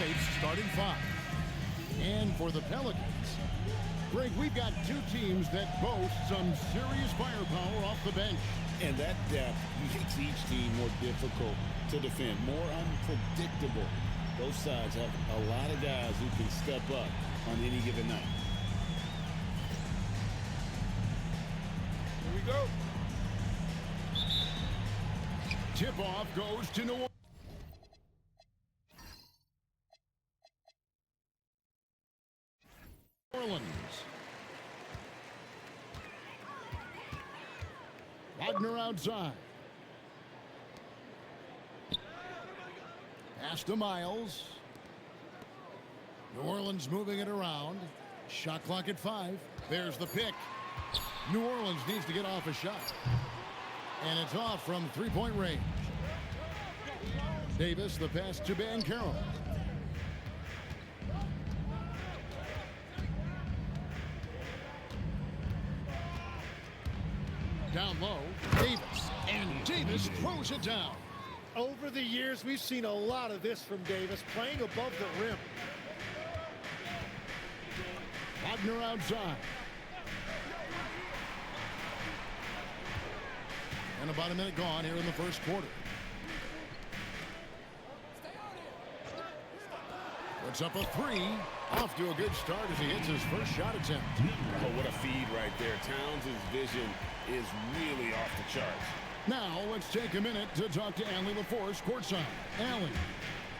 face starting five. And for the Pelicans, Greg, we've got two teams that boast some serious firepower off the bench. And that depth makes each team more difficult to defend, more unpredictable. Both sides have a lot of guys who can step up on any given night. Here we go. Tip-off goes to New Orleans. Wagner outside. Pass to Miles. New Orleans moving it around. Shot clock at 5. There's the pick. New Orleans needs to get off a shot. And it's off from three-point range. Davis, the pass to Banchero. Down low, Davis. And Davis throws it down. Over the years, we've seen a lot of this from Davis, playing above the rim. Wagner outside. And about a minute gone here in the first quarter. Puts up a three. Off to a good start as he hits his first shot attempt. Oh, what a feed right there. Towns' vision is really off the charts. Now let's take a minute to talk to Allie LaForce courtside. Allie.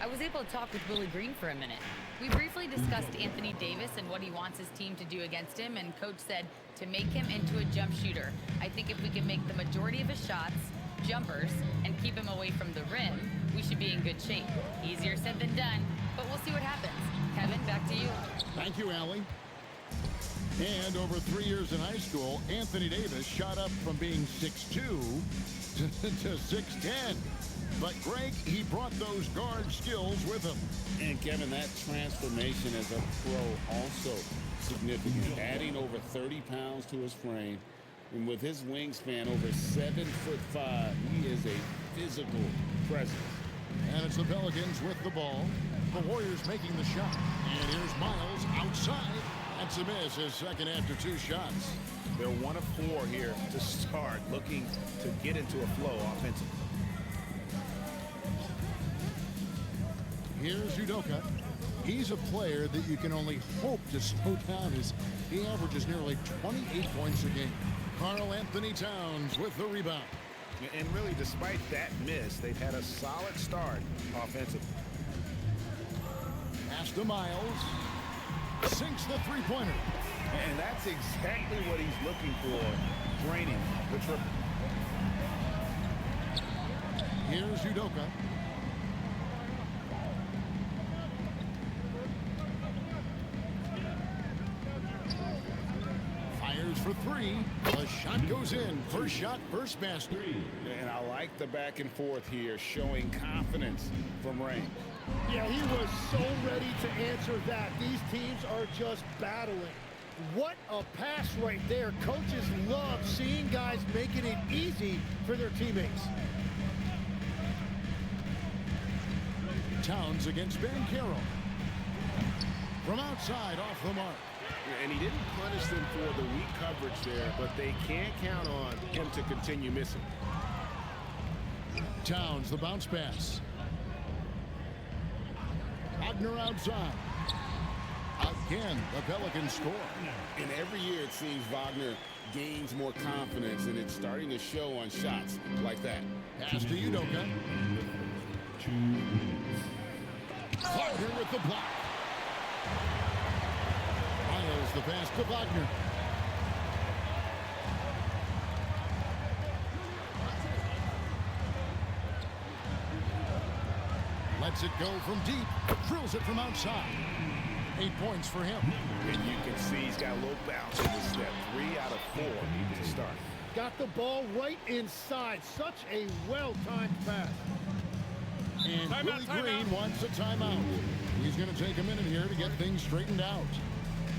I was able to talk with Willie Green for a minute. We briefly discussed Anthony Davis and what he wants his team to do against him, and Coach said to make him into a jump shooter. I think if we can make the majority of his shots jumpers and keep him away from the rim, we should be in good shape. Easier said than done, but we'll see what happens. Kevin, back to you. Thank you, Allie. And over 3 years in high school, Anthony Davis shot up from being 6'2" to 6'10". But Greg, he brought those guard skills with him. And Kevin, that transformation as a pro also significant. Adding over 30 pounds to his frame. And with his wingspan over 7'5", he is a physical presence. And it's the Pelicans with the ball. The Warriors making the shot. And here's Miles outside. That's a miss, his second after 2 shots. They're 1 of 4 here to start, looking to get into a flow offensively. Here's Udoka. He's a player that you can only hope to slow down as he averages nearly 28 points a game. Karl Anthony Towns with the rebound. And really, despite that miss, they've had a solid start offensively. Pass to Miles. Sinks the three-pointer. And that's exactly what he's looking for, draining the triple. Here's Udoka. Fires for 3. The shot goes in. First shot, first basket. And I like the back and forth here, showing confidence from range. Yeah, he was so ready to answer that. These teams are just battling. What a pass right there. Coaches love seeing guys making it easy for their teammates. Towns against Banchero. From outside, off the mark. And he didn't punish them for the weak coverage there, but they can't count on him to continue missing. Towns, the bounce pass. Wagner outside. Again, the Pelicans score. And every year it seems Wagner gains more confidence, and it's starting to show on shots like that. Pass to Udoka. Wagner with the block. Miles the pass to Wagner. Lets it go from deep. Drills it from outside. 8 points for him. And you can see he's got a little bounce in this step. 3 out of 4 to start. Got the ball right inside. Such a well-timed pass. And Willie Green wants a timeout. He's going to take a minute here to get things straightened out.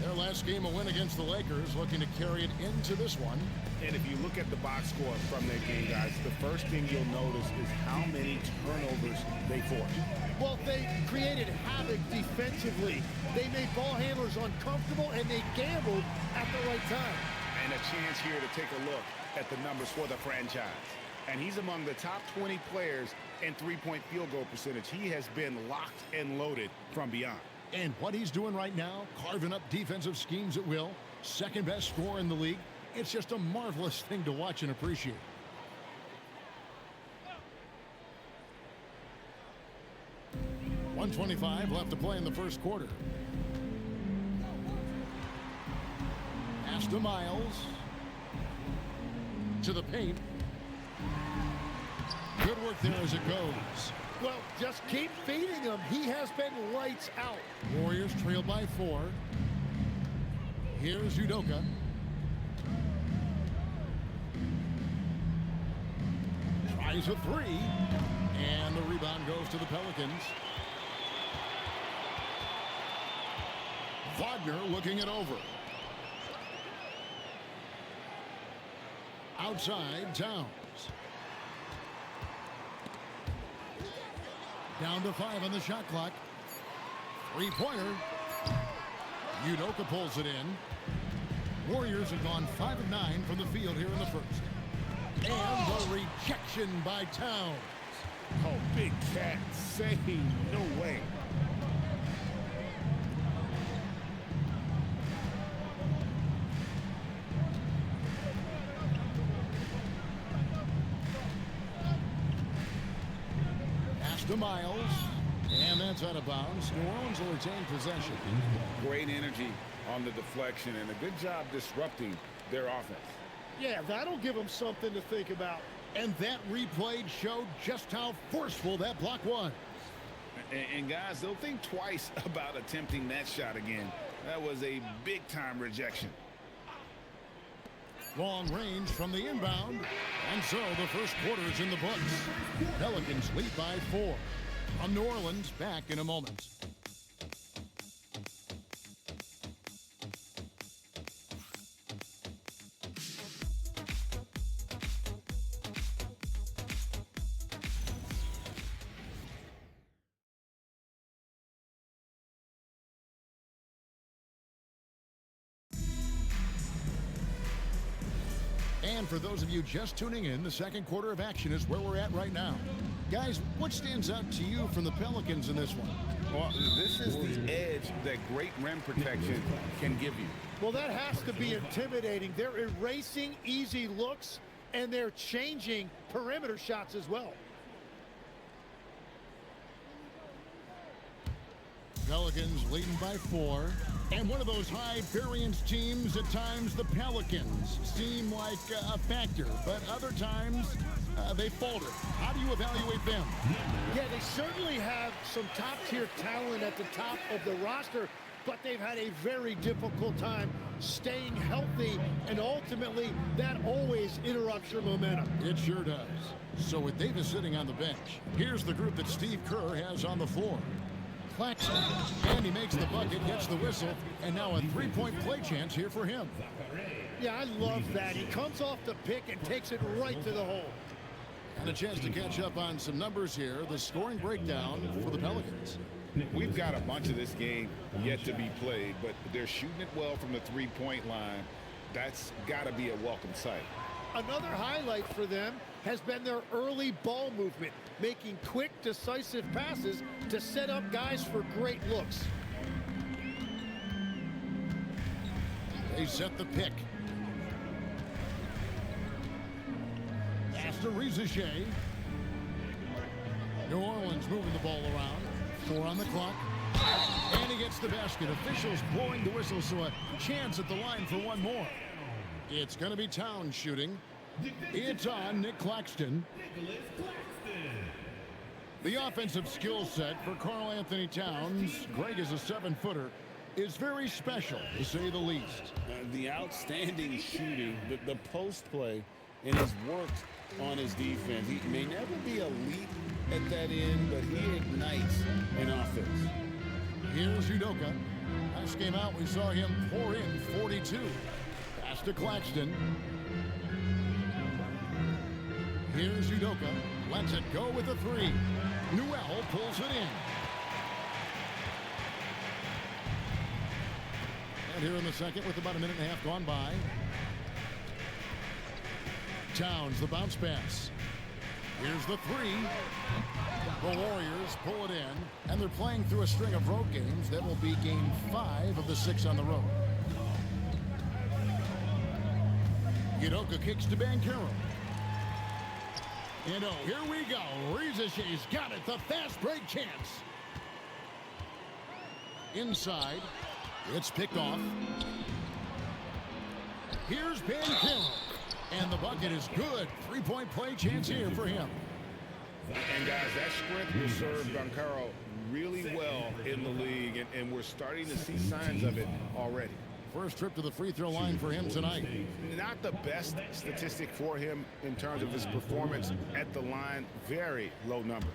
Their last game, a win against the Lakers, looking to carry it into this one. And if you look at the box score from that game, guys, the first thing you'll notice is how many turnovers they forced. Well, they created havoc defensively. They made ball handlers uncomfortable, and they gambled at the right time. And a chance here to take a look at the numbers for the franchise. And he's among the top 20 players in three-point field goal percentage. He has been locked and loaded from beyond. And what he's doing right now, carving up defensive schemes at will, second best scorer in the league. It's just a marvelous thing to watch and appreciate. .125 left to play in the first quarter. Pass to Miles. To the paint. Good work there as it goes. Well, just keep feeding him. He has been lights out. Warriors trailed by 4. Here's Udoka. Tries a 3. And the rebound goes to the Pelicans. Wagner looking it over. Outside, Towns. Down to 5 on the shot clock. Three-pointer. Udoka pulls it in. Warriors have gone 5 of 9 from the field here in the first. And the rejection by Towns. Oh, Big Cat saying no way. To Miles, and that's out of bounds. New Orleans will retain possession. Great energy on the deflection and a good job disrupting their offense. Yeah, that'll give them something to think about. And that replay showed just how forceful that block was. And guys, they'll think twice about attempting that shot again. That was a big-time rejection. Long range from the inbound. And so the first quarter is in the books. Pelicans lead by 4. On New Orleans, back in a moment. And for those of you just tuning in, the second quarter of action is where we're at right now. Guys, what stands out to you from the Pelicans in this one? Well, this is the edge that great rim protection can give you. Well, that has to be intimidating. They're erasing easy looks, and they're changing perimeter shots as well. Pelicans leading by 4. And one of those high-variance teams, at times the Pelicans seem like a factor, but other times they falter. How do you evaluate them? Yeah, they certainly have some top-tier talent at the top of the roster, but they've had a very difficult time staying healthy, and ultimately that always interrupts your momentum. It sure does. So with Davis sitting on the bench, here's the group that Steve Kerr has on the floor. Claxton, and he makes the bucket, gets the whistle, and now a three-point play chance here for him. Yeah, I love that. He comes off the pick and takes it right to the hole. And a chance to catch up on some numbers here. The scoring breakdown for the Pelicans. We've got a bunch of this game yet to be played, but they're shooting it well from the three-point line. That's got to be a welcome sight. Another highlight for them has been their early ball movement, making quick, decisive passes to set up guys for great looks. They set the pick. Pass to Rizachet. New Orleans moving the ball around. 4 on the clock. And he gets the basket. Officials blowing the whistle, so a chance at the line for one more. It's going to be Towns shooting. It's on Nick Claxton. The offensive skill set for Karl Anthony Towns, Greg is a 7-footer, is very special, to say the least. The outstanding shooting, the post play, and his work on his defense. He may never be elite at that end, but he ignites an offense. Here's Udoka. Last game out, we saw him pour in 42. Pass to Claxton. Here's Udoka. Lets it go with a three. Newell pulls it in. And here in the second with about a minute and a half gone by. Towns, the bounce pass. Here's the three. The Warriors pull it in, and they're playing through a string of road games. That will be game 5 of the 6 on the road. Udoka kicks to Banchero. And oh, here we go. Rizash's got it. The fast break chance. Inside. It's picked off. Here's Banchero. And the bucket is good. Three-point play chance here for him. And guys, that strength will serve Banchero really well in the league, and we're starting to see signs of it already. First trip to the free throw line for him tonight. Not the best statistic for him in terms of his performance at the line. Very low numbers.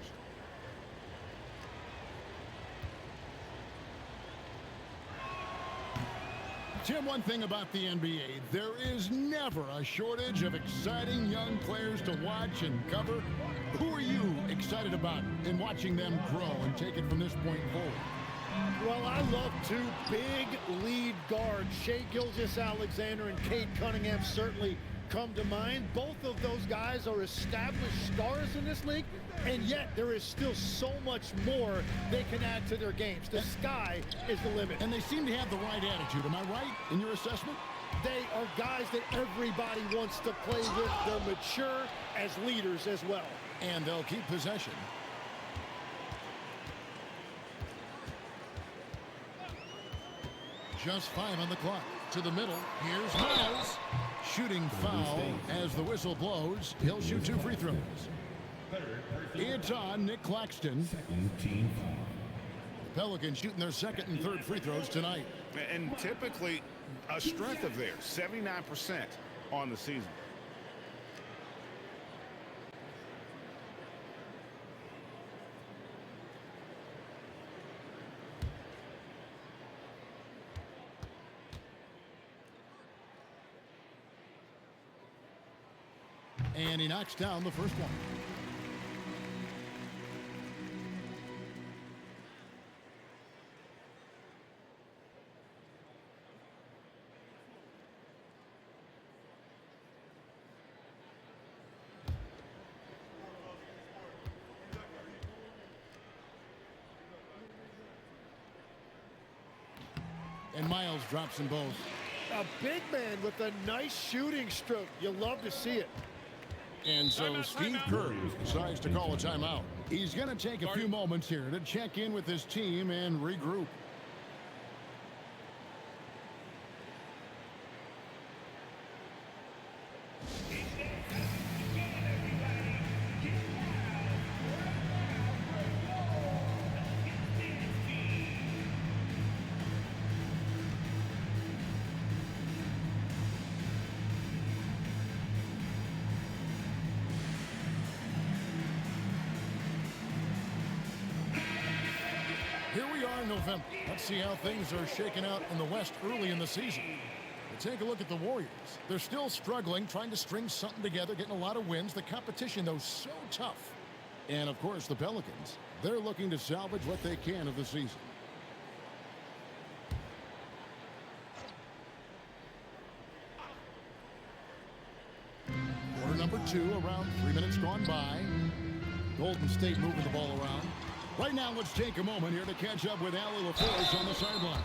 Tim, one thing about the NBA, there is never a shortage of exciting young players to watch and cover. Who are you excited about in watching them grow and take it from this point forward? Well, I love two big lead guards. Shai Gilgeous-Alexander and Cade Cunningham certainly come to mind. Both of those guys are established stars in this league, and yet there is still so much more they can add to their games. The sky is the limit. And they seem to have the right attitude. Am I right in your assessment? They are guys that everybody wants to play with. They're mature as leaders as well. And they'll keep possession. Just 5 on the clock. To the middle. Here's Miles. Shooting foul as the whistle blows. He'll shoot 2 free throws. It's on Nick Claxton. The Pelicans shooting their second and third free throws tonight. And typically a strength of theirs, 79% on the season. And he knocks down the first one. And Miles drops them both. A big man with a nice shooting stroke. You love to see it. And so Steve Kerr decides to call a timeout. He's going to take a few moments here to check in with his team and regroup. Here we are in November. Let's see how things are shaking out in the West early in the season. Take a look at the Warriors. They're still struggling, trying to string something together, getting a lot of wins. The competition, though, so tough. And, of course, the Pelicans. They're looking to salvage what they can of the season. Quarter number 2, around 3 minutes gone by. Golden State moving the ball around. Right now, let's take a moment here to catch up with Allie LaForce on the sideline.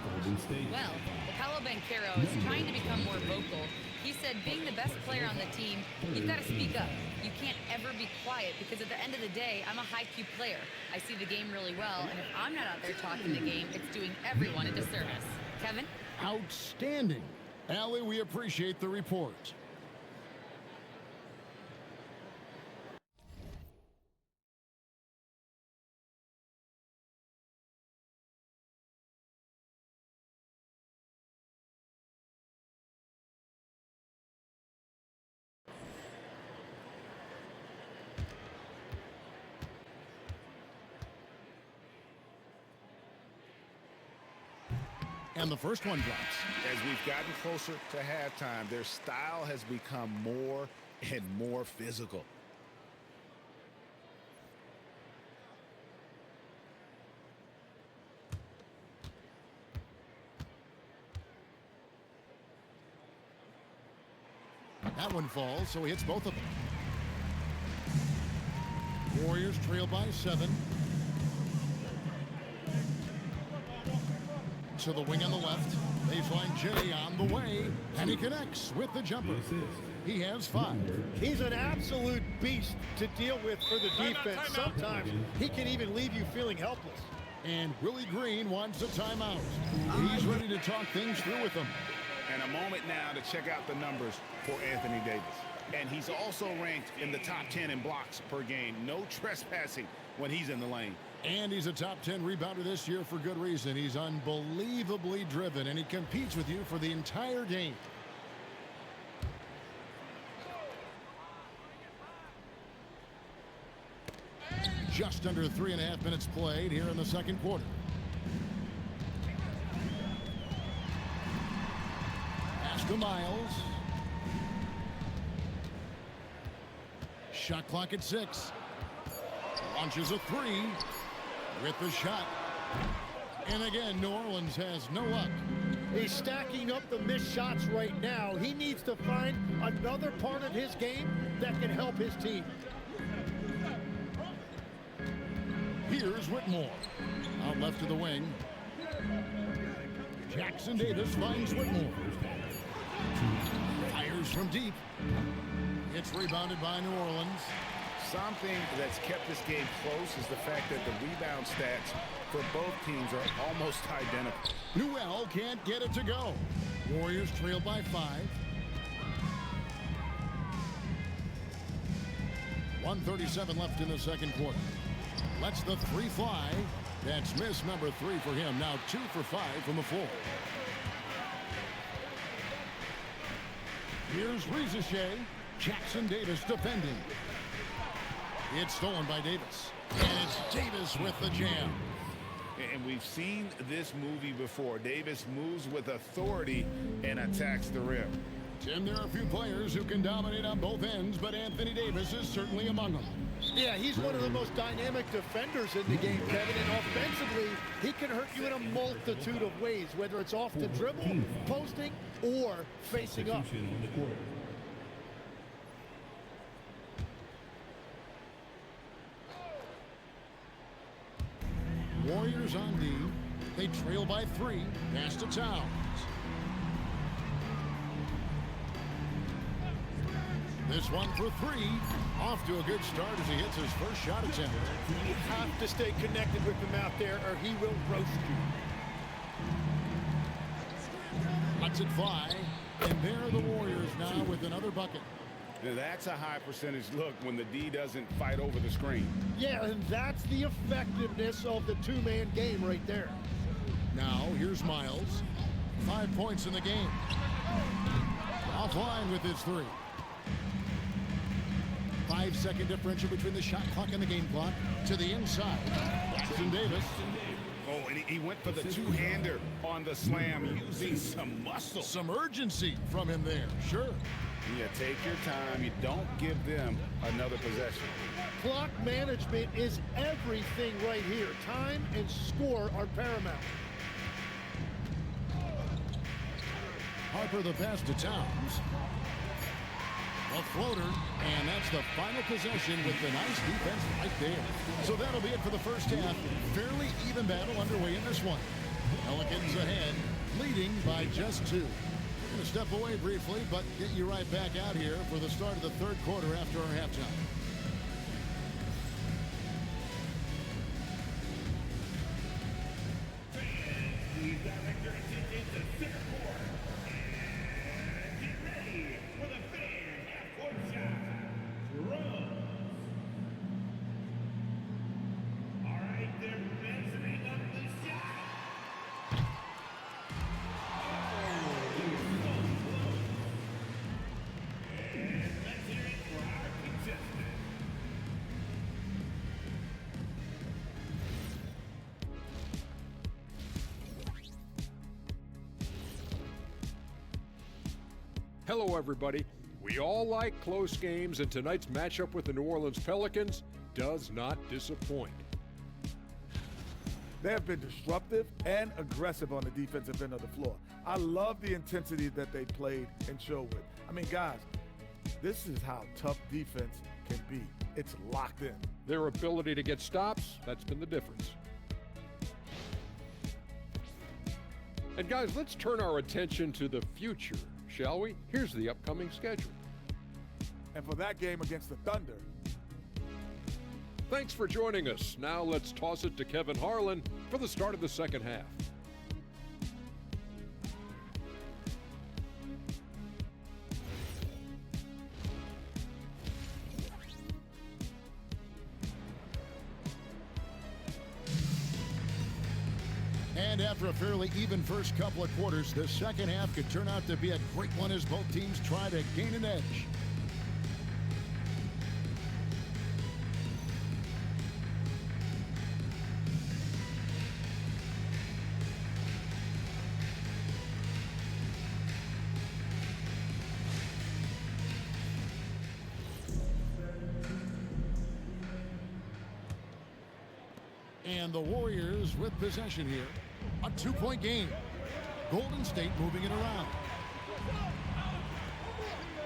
Well, Paolo Banchero is trying to become more vocal. He said being the best player on the team, you've got to speak up. You can't ever be quiet because at the end of the day, I'm a high-Q player. I see the game really well, and if I'm not out there talking the game, it's doing everyone a disservice. Kevin? Outstanding. Allie, we appreciate the report. And the first one drops. As we've gotten closer to halftime, their style has become more and more physical. That one falls, so he hits both of them. Warriors trail by 7. To the wing on the left. Baseline Jay on the way, and he connects with the jumper. He has 5. He's an absolute beast to deal with for the defense. Sometimes he can even leave you feeling helpless. And Willie Green wants a timeout. He's ready to talk things through with them. And a moment now to check out the numbers for Anthony Davis. And he's also ranked in the top 10 in blocks per game. No trespassing when he's in the lane. And he's a top 10 rebounder this year for good reason. He's unbelievably driven, and he competes with you for the entire game. Just under 3.5 minutes played here in the second quarter. Pass to Miles. Shot clock at 6. Launches a 3 with the shot. And again, New Orleans has no luck. He's stacking up the missed shots right now. He needs to find another part of his game that can help his team. Here's Whitmore. Out left to the wing. Jackson Davis finds Whitmore. Fires from deep. It's rebounded by New Orleans. Something that's kept this game close is the fact that the rebound stats for both teams are almost identical. Newell can't get it to go. Warriors trail by 5. 1:37 left in the second quarter. Lets the 3 fly. That's miss number 3 for him. Now 2 for 5 from the floor. Here's Rizachet. Jackson Davis defending. It's stolen by Davis. And it's Davis with the jam. And we've seen this movie before. Davis moves with authority and attacks the rim. Tim, there are a few players who can dominate on both ends, but Anthony Davis is certainly among them. Yeah, he's one of the most dynamic defenders in the game, Kevin, and offensively, he can hurt you in a multitude of ways, whether it's off the dribble, posting, or facing up. Warriors on D. They trail by 3. Pass to Towns. This one for 3. Off to a good start as he hits his first shot attempt. You have to stay connected with him out there or he will roast you. Lets it fly. And there are the Warriors now with another bucket. Now that's a high percentage look when the D doesn't fight over the screen. Yeah, and that's the effectiveness of the two-man game right there. Now here's Miles. 5 points in the game. Offline with his 3. 5-second differential between the shot clock and the game clock. To the inside. Jackson Davis. Oh, and he went for the two-hander on the slam using some muscle. Some urgency from him there. Sure. Yeah, take your time. You don't give them another possession. Clock management is everything right here. Time and score are paramount. Harper the pass to Towns. A floater, and that's the final possession with the nice defense right there. So that'll be it for the first half. Fairly even battle underway in this one. Pelicans ahead, leading by just 2. We're going to step away briefly, but get you right back out here for the start of the third quarter after our halftime. Hello, everybody. We all like close games, and tonight's matchup with the New Orleans Pelicans does not disappoint. They have been disruptive and aggressive on the defensive end of the floor. I love the intensity that they played and showed with. I mean, guys, this is how tough defense can be. It's locked in. Their ability to get stops, that's been the difference. And guys, let's turn our attention to the future, shall we? Here's the upcoming schedule. And for that game against the Thunder, thanks for joining us. Now let's toss it to Kevin Harlan for the start of the second half. And after a fairly even first couple of quarters, the second half could turn out to be a great one as both teams try to gain an edge. And the Warriors with possession here. A two-point game. Golden State moving it around.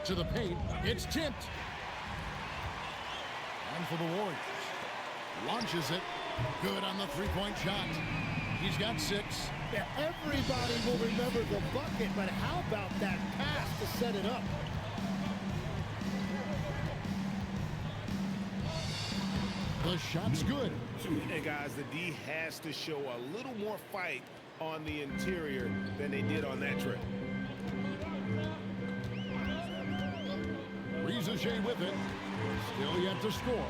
To the paint. It's tipped. And for the Warriors. Launches it. Good on the three-point shot. He's got 6. Yeah, everybody will remember the bucket, but how about that pass to set it up? The shot's good. And guys, the D has to show a little more fight on the interior than they did on that trip. Reza Shea with it. Still yet to score.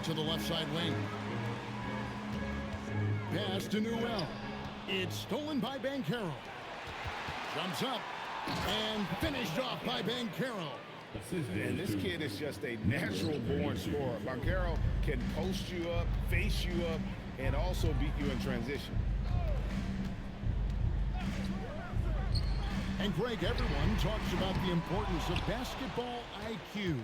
To the left side wing. Pass to Newell. It's stolen by Banchero. Jumps up. And finished off by Banchero. And this kid is just a natural-born scorer. Banchero can post you up, face you up, and also beat you in transition. And Greg, everyone talks about the importance of basketball IQ.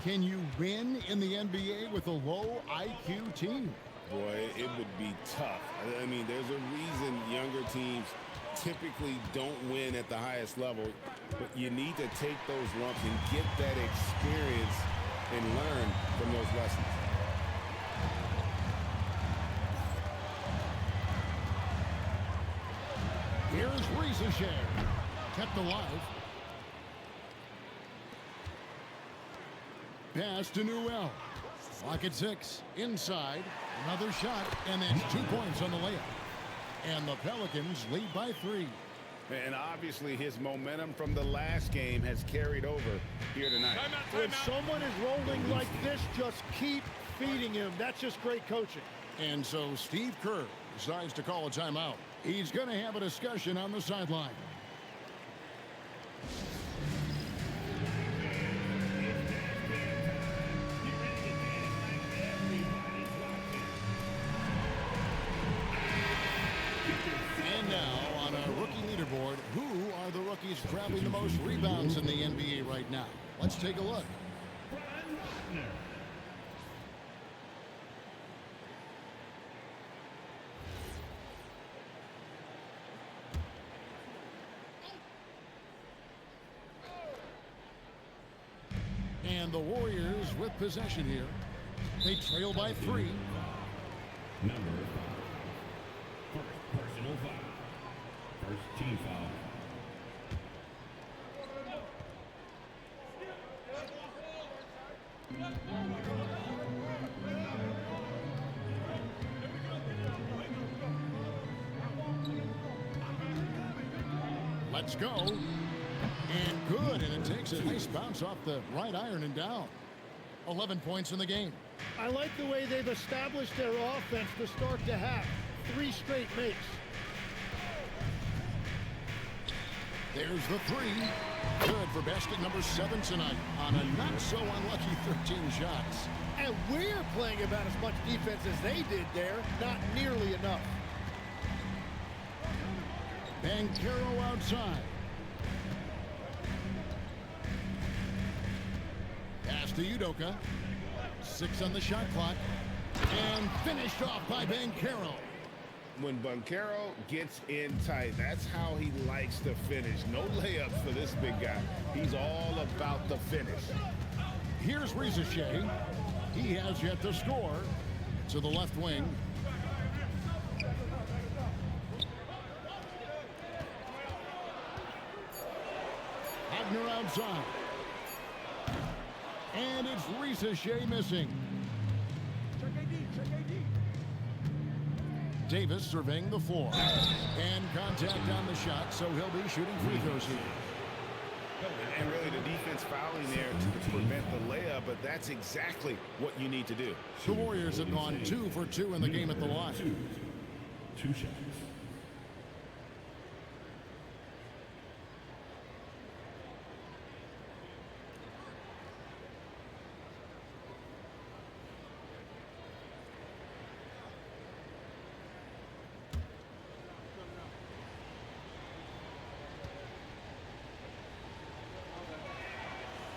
Can you win in the NBA with a low IQ team? Boy, it would be tough. I mean, there's a reason younger teams typically don't win at the highest level, but you need to take those lumps and get that experience and learn from those lessons. Here's Reza Shea. Kept alive. Pass to Newell. Clock at 6. Inside. Another shot. And that's 2 points on the layup. And the Pelicans lead by 3. And obviously his momentum from the last game has carried over here tonight. When someone is rolling like this, just keep feeding him. That's just great coaching. And so Steve Kerr decides to call a timeout. He's going to have a discussion on the sideline. And now on our rookie leaderboard, who are the rookies grabbing the most rebounds in the NBA right now? Let's take a look. And the Warriors with possession here. They trail by 3. Number 5. First personal foul. First team foul. Let's go. And good, and it takes a nice bounce off the right iron and down. 11 points in the game. I like the way they've established their offense to start the half. 3 straight makes. There's the 3. Good for basket number 7 tonight on a not-so-unlucky 13 shots. And we're playing about as much defense as they did there. Not nearly enough. Banchero outside. to Udoka. 6 on the shot clock. And finished off by Banchero. When Banchero gets in tight, that's how he likes to finish. No layups for this big guy. He's all about the finish. Here's Rizachet. He has yet to score. To the left wing. Wagner outside. And it's Rizachet missing. Davis surveying the floor. And contact on the shot, so he'll be shooting free throws here. And really the defense fouling there to prevent the layup, but that's exactly what you need to do. The Warriors have gone 2 for 2 in the game at the line. Two shots.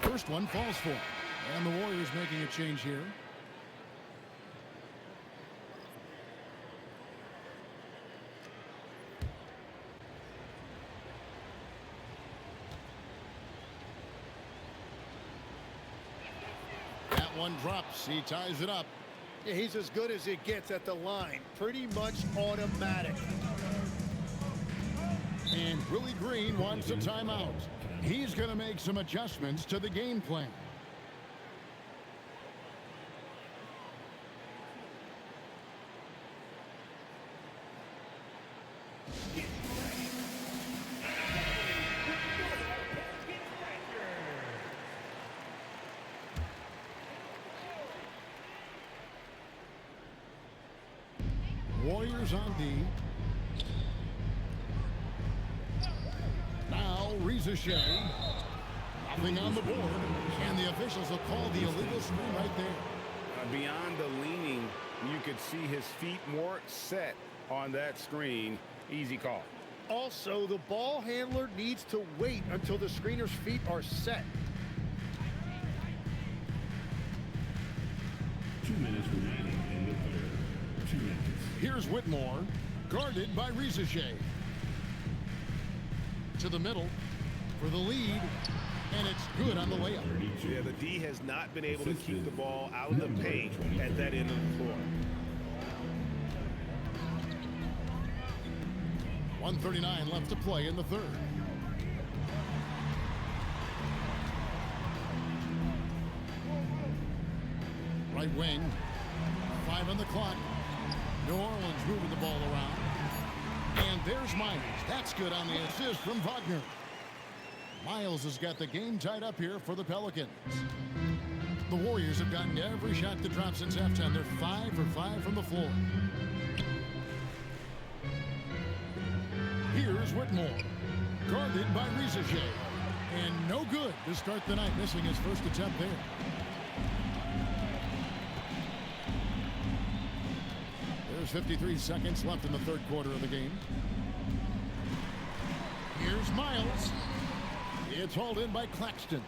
First one falls for him. And the Warriors making a change here. That one drops. He ties it up. Yeah, he's as good as it gets at the line. Pretty much automatic. And Willie Green wants a timeout. He's going to make some adjustments to the game plan. Warriors on D. Now Rizachet. Nothing on the board. And the officials will call the illegal screen right there. Beyond the leaning, you could see his feet more set on that screen. Easy call. Also, the ball handler needs to wait until the screener's feet are set. 2 minutes remaining in the third. 2 minutes. Here's Whitmore, guarded by Rizachet. To the middle for the lead, and it's good on the layup. Yeah, the D has not been able to keep the ball out of the paint at that end of the floor. 1:39 left to play in the third. Right wing, 5 on the clock. New Orleans moving the ball around. And there's Myers. That's good on the assist from Wagner. Miles has got the game tied up here for the Pelicans. The Warriors have gotten every shot to drop since halftime. They're 5 for 5 from the floor. Here's Whitmore, guarded by Rizachet. And no good to start the night, missing his first attempt there. There's 53 seconds left in the third quarter of the game. Here's Miles. It's hauled in by Claxton.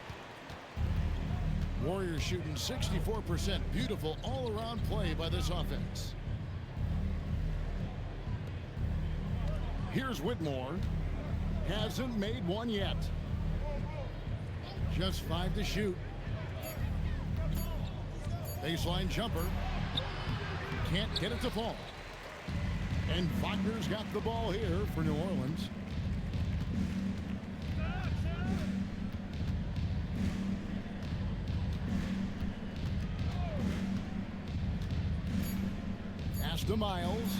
Warriors shooting 64%. Beautiful all-around play by this offense. Here's Whitmore. Hasn't made one yet. Just 5 to shoot. Baseline jumper. Can't get it to fall. And Wagner's got the ball here for New Orleans. Pass to Miles.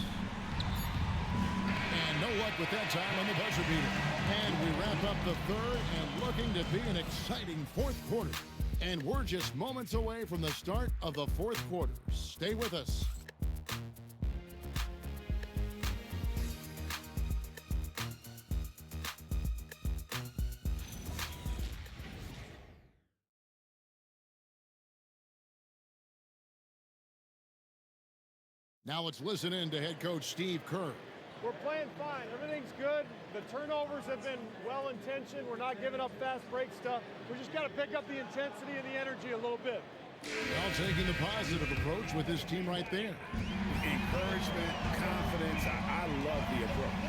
And no luck with that time on the buzzer beater. And we wrap up the third and looking to be an exciting fourth quarter. And we're just moments away from the start of the fourth quarter. Stay with us. Now let's listen in to head coach Steve Kerr. We're playing fine. Everything's good. The turnovers have been well-intentioned. We're not giving up fast break stuff. We just got to pick up the intensity and the energy a little bit. Well, taking the positive approach with this team right there. Encouragement, confidence. I love the approach.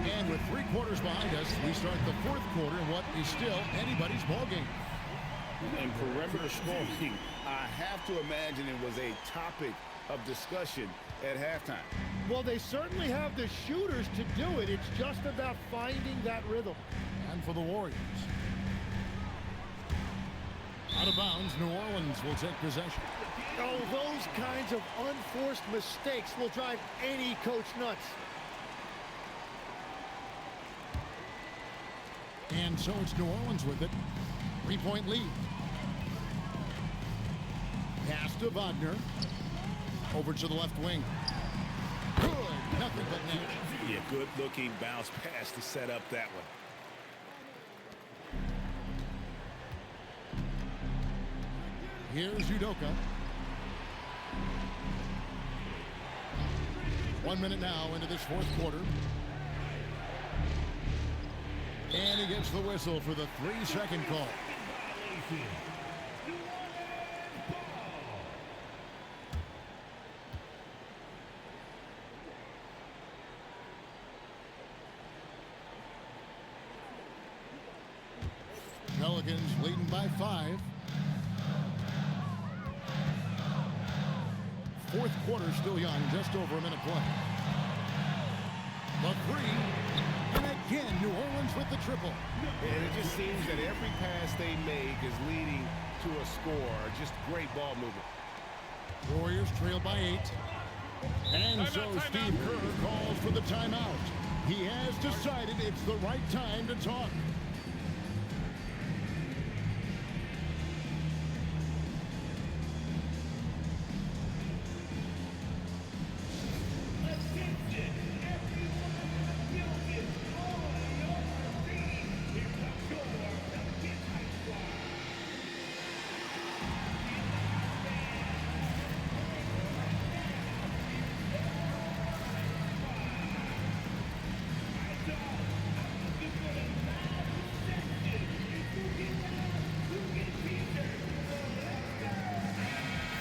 And with 3 quarters behind us, we start the 4th quarter in what is still anybody's ballgame. And perimeter scoring, I have to imagine it was a topic of discussion at halftime. Well, they certainly have the shooters to do it. It's just about finding that rhythm. And for the Warriors. Out of bounds, New Orleans will take possession. Oh, those kinds of unforced mistakes will drive any coach nuts. And so it's New Orleans with it. 3-point lead. Pass to Wagner. Over to the left wing. Good. Nothing but net. Yeah, good looking bounce pass to set up that one. Here's Udoka. 1 minute now into this 4th quarter. And he gets the whistle for the 3-second call. Pelicans leading by 5. 4th quarter still young, just over a minute play. The 3, and again, New Orleans with the triple. And it just seems that every pass they make is leading to a score. Just great ball movement. Warriors trail by 8. And so Steve Kerr calls for the timeout. He has decided it's the right time to talk.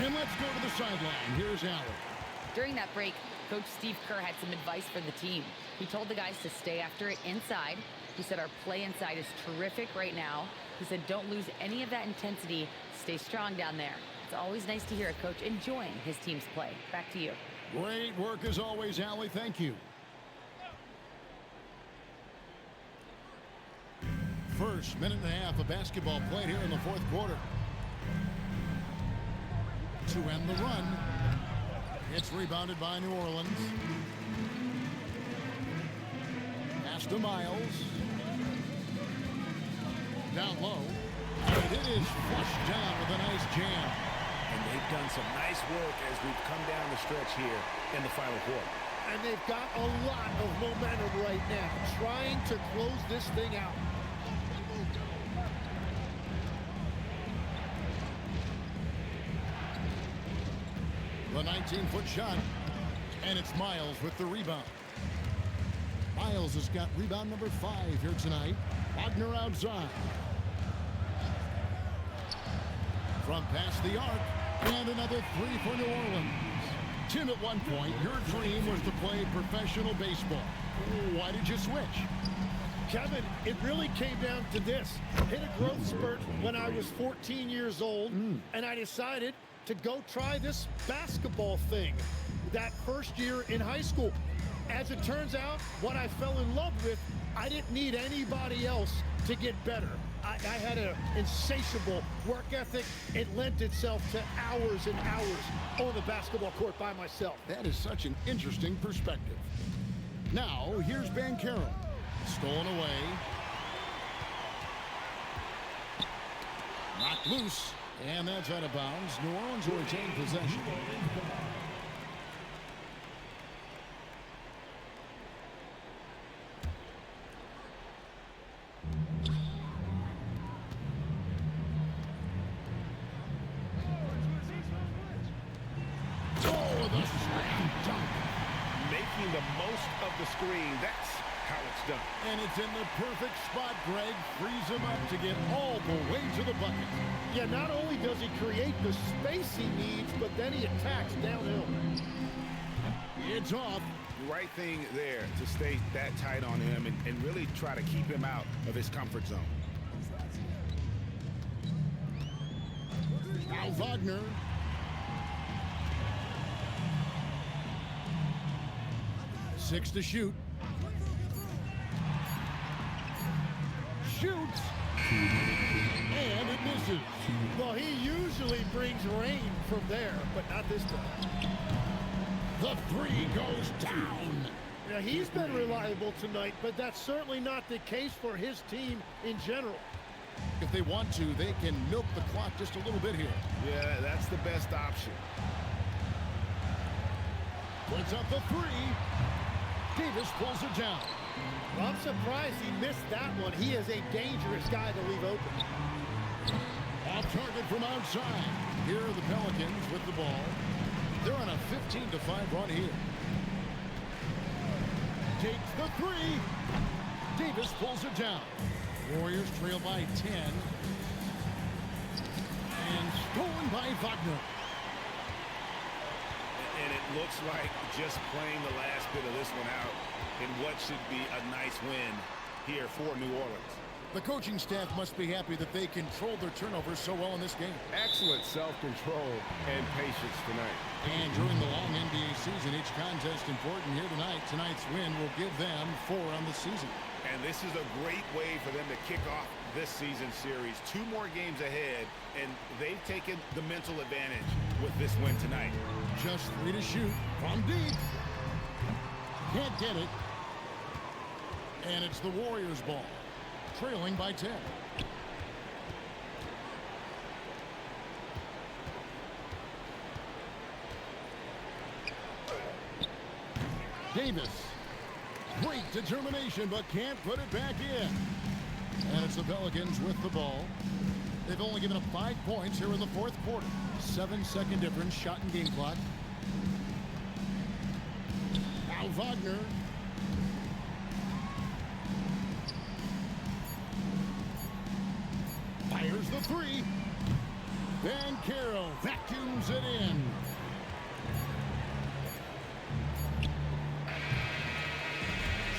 And let's go to the sideline. Here's Allen. During that break, Coach Steve Kerr had some advice for the team. He told the guys to stay after it inside. He said our play inside is terrific right now. He said don't lose any of that intensity. Stay strong down there. It's always nice to hear a coach enjoying his team's play. Back to you. Great work as always, Allie. Thank you. First minute and a half of basketball played here in the 4th quarter. To end the run. It's rebounded by New Orleans. Pass to Miles. Down low. And it is flushed down with a nice jam. And they've done some nice work as we've come down the stretch here in the final quarter. And they've got a lot of momentum right now, trying to close this thing out. The 19-foot shot, and it's Miles with the rebound. Miles has got rebound number 5 here tonight. Wagner outside. From past the arc, and another 3 for New Orleans. Tim, at one point, your dream was to play professional baseball. Why did you switch? Kevin, it really came down to this. Hit a growth spurt when I was 14 years old, and I decided to go try this basketball thing that first year in high school. As it turns out, what I fell in love with, I didn't need anybody else to get better. I had an insatiable work ethic. It lent itself to hours and hours on the basketball court by myself. That is such an interesting perspective. Now, here's Banchero. Stolen away. Knocked loose. And that's out of bounds. New Orleans will retain possession. Oh, the slam dunk. the screen. That's how it's done. And it's in the perfect spot, Greg. Frees him up to get all the way to the bucket. Yeah, not only does he create the space he needs, but then he attacks downhill. It's off. Right thing there to stay that tight on him and really try to keep him out of his comfort zone. Now Wagner. Six to shoot. Shoots. And it misses. Well, he usually brings rain from there, but not this time. The three goes down. Now, he's been reliable tonight, but that's certainly not the case for his team in general. If they want to, they can milk the clock just a little bit here. Yeah, that's the best option. Puts up the three. Davis pulls it down. Well, I'm surprised he missed that one. He is a dangerous guy to leave open. Off target from outside. Here are the Pelicans with the ball. They're on a 15-5 run here. Takes the three. Davis pulls it down. Warriors trail by 10. And stolen by Wagner. And it looks like just playing the last bit of this one out in what should be a nice win here for New Orleans. The coaching staff must be happy that they controlled their turnovers so well in this game. Excellent self-control and patience tonight. And during the long NBA season, each contest important here tonight. Tonight's win will give them 4 on the season. And this is a great way for them to kick off this season series. 2 more games ahead, and they've taken the mental advantage with this win tonight. Just 3 to shoot from deep. Can't get it. And it's the Warriors' ball, trailing by 10. Davis. Great determination, but can't put it back in. And it's the Pelicans with the ball. They've only given up 5 points here in the fourth quarter. 7-second difference, shot and game clock. Now Wagner. Fires the three. Van Carroll vacuums it in.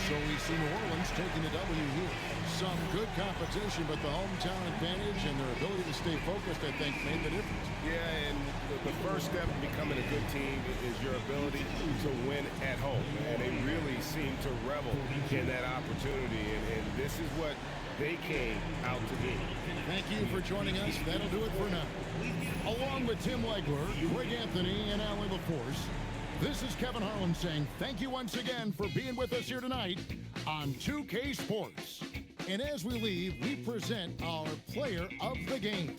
So we see New Orleans taking the W here. Some good competition, but the hometown advantage and their ability to stay focused, I think, made the difference. Yeah, and the first step in becoming a good team is your ability to win at home. And they really seem to revel in that opportunity. And this is what they came out to do. Thank you for joining us. That'll do it for now. Along with Tim Legler, Greg Anthony, and Allie LaForce, this is Kevin Harlan saying thank you once again for being with us here tonight on 2K Sports. And as we leave, we present our player of the game.